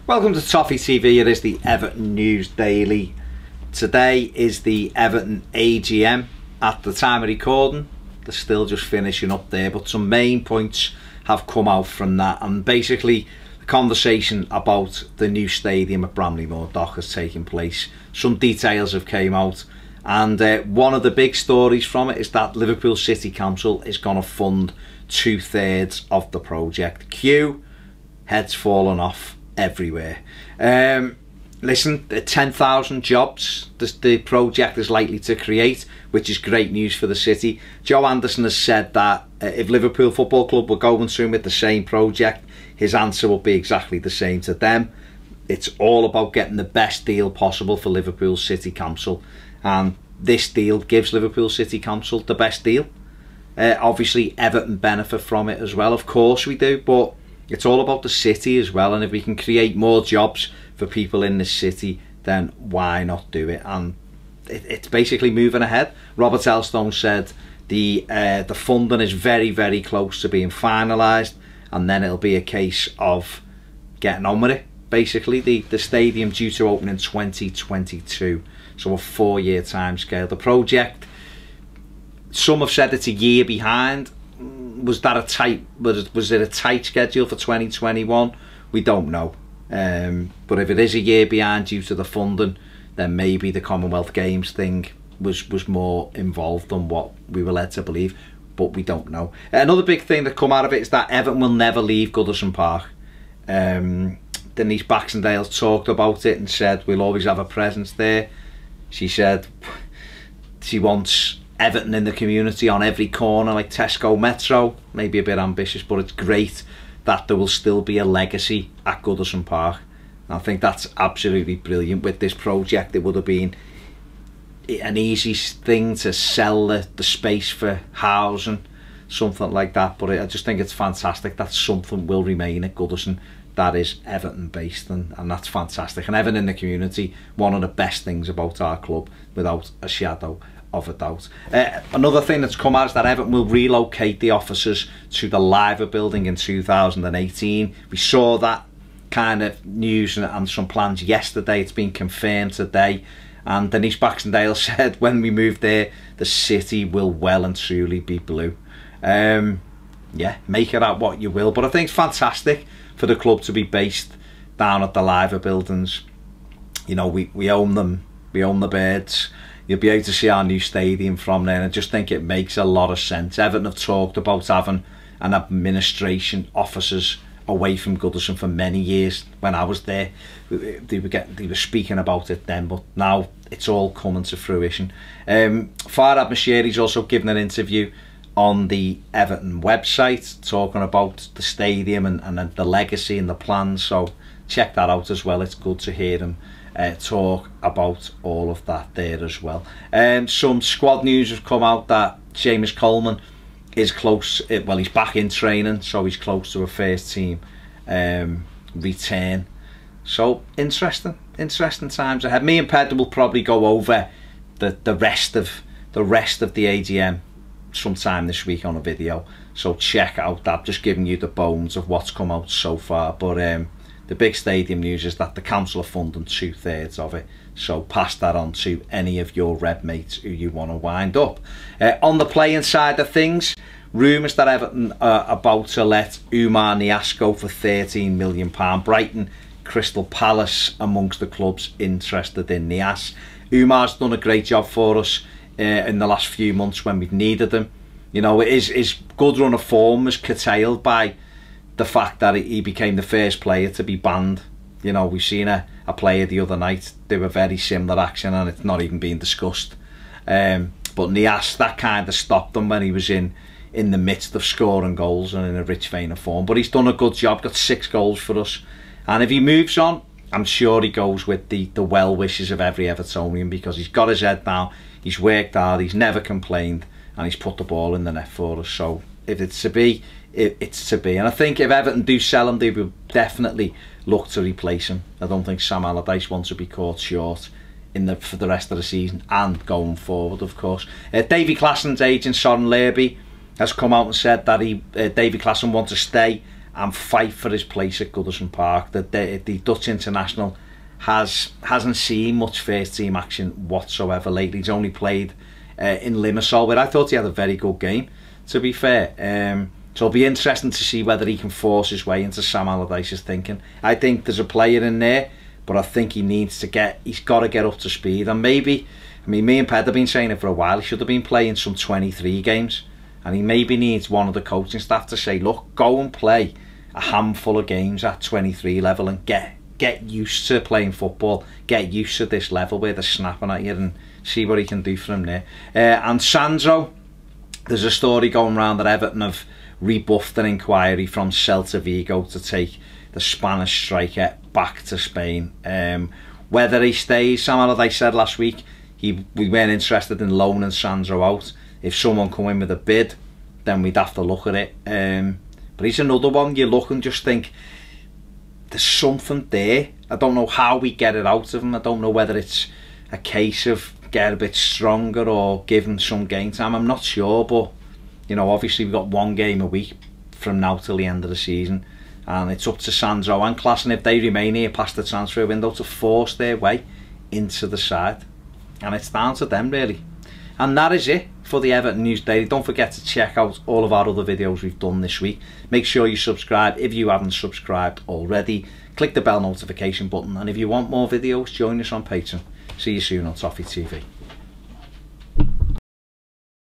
Welcome to Toffee TV. It is the Everton News Daily. Today is the Everton AGM. At the time of recording, they're still just finishing up there, but some main points have come out from that, and basically the conversation about the new stadium at Bramley-Moore Dock has taken place. Some details have came out, and one of the big stories from it is that Liverpool City Council is going to fund 2/3 of the project. Q, heads falling off everywhere. Listen, 10,000 jobs the project is likely to create, which is great news for the city. Joe Anderson has said that if Liverpool Football Club were going to him with the same project, his answer will be exactly the same to them. It's all about getting the best deal possible for Liverpool City Council, and this deal gives Liverpool City Council the best deal. Obviously Everton benefit from it as well, of course we do, but it's all about the city as well, and if we can create more jobs for people in this city, then why not do it? And it's basically moving ahead. Robert Elstone said the funding is very, very close to being finalised, and then it'll be a case of getting on with it. Basically, the stadium due to open in 2022, so a 4-year time scale. The project, some have said it's a year behind. Was it a tight schedule for 2021? We don't know. But if it is a year behind due to the funding, then maybe the Commonwealth Games thing was more involved than what we were led to believe, but we don't know. Another big thing that come out of it is that Everton will never leave Goodison Park. Denise Baxendale talked about it and said we'll always have a presence there. She said she wants Everton in the community on every corner, like Tesco Metro. Maybe a bit ambitious, but it's great that there will still be a legacy at Goodison Park. And I think that's absolutely brilliant. With this project, it would have been an easy thing to sell the space for housing, something like that, but I just think it's fantastic that something will remain at Goodison that is Everton based, and that's fantastic. And Everton in the community, one of the best things about our club, without a shadow of a doubt. Another thing that's come out is that Everton will relocate the offices to the Liver building in 2018. We saw that kind of news and some plans yesterday. It's been confirmed today, and Denise Baxendale said when we move there, the city will well and truly be blue. Yeah, make it out what you will, but I think it's fantastic for the club to be based down at the Liver buildings. You know, we own them, we own the birds. You'll be able to see our new stadium from there, and I just think it makes a lot of sense. Everton have talked about having an administration offices away from Goodison for many years. When I was there, they were speaking about it then, but now it's all coming to fruition. Farhad Moshiri's also given an interview on the Everton website talking about the stadium and the legacy and the plans, so check that out as well. It's good to hear him talk about all of that there as well. Some squad news has come out that Seamus Coleman is close, well, he's back in training, so he's close to a first team return. So interesting times ahead. Me and Pedro will probably go over the rest of the AGM sometime this week on a video, so check out that. Just giving you the bones of what's come out so far, but the big stadium news is that the council are funding 2/3 of it, so pass that on to any of your red mates who you want to wind up. On the playing side of things, rumours that Everton are about to let Oumar Niasse go for £13 million. Brighton, Crystal Palace amongst the clubs interested in Niasse. Oumar's done a great job for us in the last few months when we've needed him. You know, his good run of form was curtailed by the fact that he became the first player to be banned. You know, we've seen a player the other night do a very similar action, and it's not even being discussed. But Niasse, that kind of stopped him when he was in the midst of scoring goals and in a rich vein of form. But he's done a good job, got 6 goals for us. And if he moves on, I'm sure he goes with the well wishes of every Evertonian, because he's got his head down, he's worked hard, he's never complained, and he's put the ball in the net for us. So if it's to be, it's to be. And I think if Everton do sell him, they will definitely look to replace him. I don't think Sam Allardyce wants to be caught short for the rest of the season and going forward, of course. Davy Klassen's agent, Soren Lerby, has come out and said that Davy Klassen wants to stay and fight for his place at Goodison Park. The Dutch international hasn't seen much first team action whatsoever lately. He's only played in Limassol, where I thought he had a very good game, to be fair. So it'll be interesting to see whether he can force his way into Sam Allardyce's thinking. I think there's a player in there, but I think he's got to get up to speed. And maybe, I mean, me and Ped have been saying it for a while, he should have been playing some 23 games. And he maybe needs one of the coaching staff to say, look, go and play a handful of games at 23 level and get used to playing football, get used to this level where they're snapping at you, and see what he can do for him there. And Sandro, there's a story going around that Everton have rebuffed an inquiry from Celta Vigo to take the Spanish striker back to Spain. Whether he stays, Sam Allardyce said last week we weren't interested in loaning Sandro out. If someone come in with a bid, then we'd have to look at it. But he's another one you look and just think, there's something there. I don't know how we get it out of him. I don't know whether it's a case of get a bit stronger or give him some game time. I'm not sure, but you know, obviously we've got one game a week from now till the end of the season, and it's up to Sandro and Klaas, and if they remain here past the transfer window, to force their way into the side. And it's down to them, really. And that is it for the Everton News Daily. Don't forget to check out all of our other videos we've done this week. Make sure you subscribe if you haven't subscribed already. Click the bell notification button, and if you want more videos, join us on Patreon. See you soon on Toffee TV.